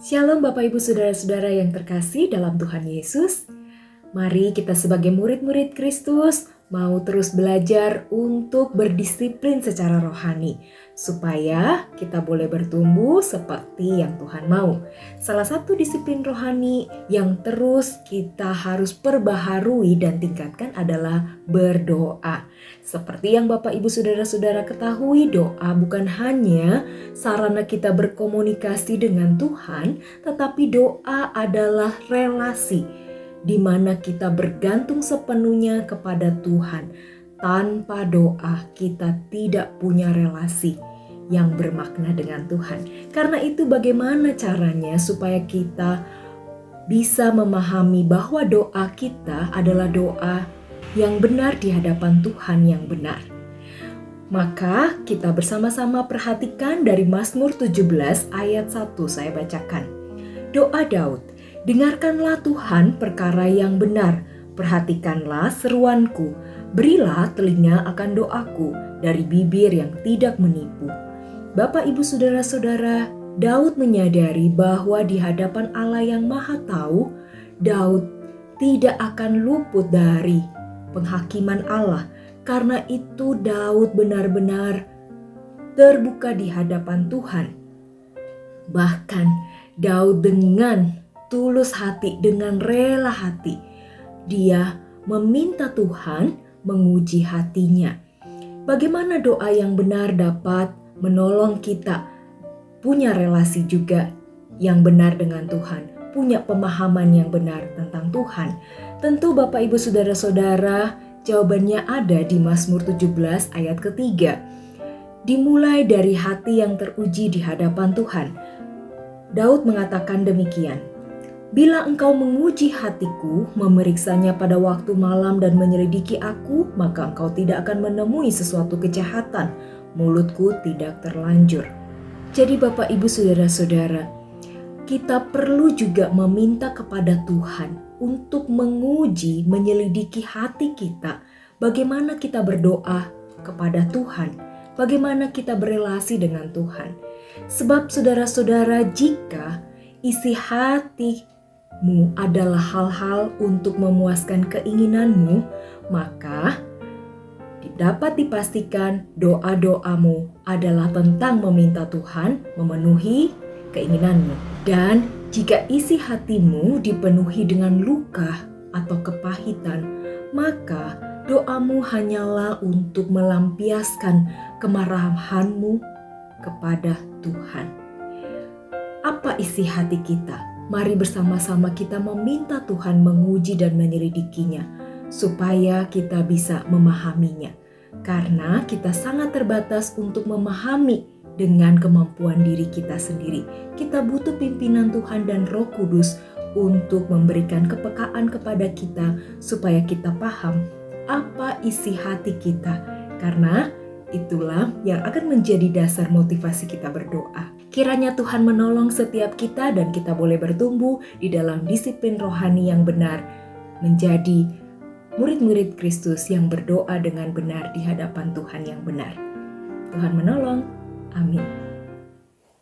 Shalom Bapak Ibu Saudara-saudara yang terkasih dalam Tuhan Yesus. Mari kita sebagai murid-murid Kristus mau terus belajar untuk berdisiplin secara rohani supaya kita boleh bertumbuh seperti yang Tuhan mau. Salah satu disiplin rohani yang terus kita harus perbaharui dan tingkatkan adalah berdoa. Seperti yang Bapak Ibu Saudara-saudara ketahui, doa bukan hanya sarana kita berkomunikasi dengan Tuhan, tetapi doa adalah relasi di mana kita bergantung sepenuhnya kepada Tuhan. Tanpa doa kita tidak punya relasi yang bermakna dengan Tuhan. Karena itu bagaimana caranya supaya kita bisa memahami bahwa doa kita adalah doa yang benar di hadapan Tuhan yang benar. Maka kita bersama-sama perhatikan dari Mazmur 17 ayat 1 saya bacakan. Doa Daud, dengarkanlah Tuhan perkara yang benar, perhatikanlah seruanku, berilah telinga akan doaku dari bibir yang tidak menipu. Bapak Ibu Saudara-saudara, Daud menyadari bahwa di hadapan Allah yang Maha Tahu, Daud tidak akan luput dari penghakiman Allah. Karena itu Daud benar-benar terbuka di hadapan Tuhan. Bahkan Daud dengan tulus hati, dengan rela hati, dia meminta Tuhan menguji hatinya. Bagaimana doa yang benar dapat menolong kita punya relasi juga yang benar dengan Tuhan, punya pemahaman yang benar tentang Tuhan? Tentu Bapak Ibu Saudara-saudara, jawabannya ada di Mazmur 17 ayat ketiga. Dimulai dari hati yang teruji di hadapan Tuhan. Daud mengatakan demikian, bila engkau menguji hatiku, memeriksanya pada waktu malam dan menyelidiki aku, maka engkau tidak akan menemui sesuatu kejahatan, mulutku tidak terlanjur. Jadi Bapak Ibu Saudara-saudara, kita perlu juga meminta kepada Tuhan untuk menguji, menyelidiki hati kita. Bagaimana kita berdoa kepada Tuhan, bagaimana kita berelasi dengan Tuhan. Sebab saudara-saudara, jika isi hatimu adalah hal-hal untuk memuaskan keinginanmu, maka dapat dipastikan doa-doamu adalah tentang meminta Tuhan memenuhi keinginanmu. Dan jika isi hatimu dipenuhi dengan luka atau kepahitan, maka doamu hanyalah untuk melampiaskan kemarahanmu kepada Tuhan. Apa isi hati kita? Mari bersama-sama kita meminta Tuhan menguji dan menyelidikinya, supaya kita bisa memahaminya. Karena kita sangat terbatas untuk memahami dengan kemampuan diri kita sendiri. Kita butuh pimpinan Tuhan dan Roh Kudus untuk memberikan kepekaan kepada kita supaya kita paham apa isi hati kita. Karena itulah yang akan menjadi dasar motivasi kita berdoa. Kiranya Tuhan menolong setiap kita dan kita boleh bertumbuh di dalam disiplin rohani yang benar, menjadi murid-murid Kristus yang berdoa dengan benar di hadapan Tuhan yang benar. Tuhan menolong. Amin.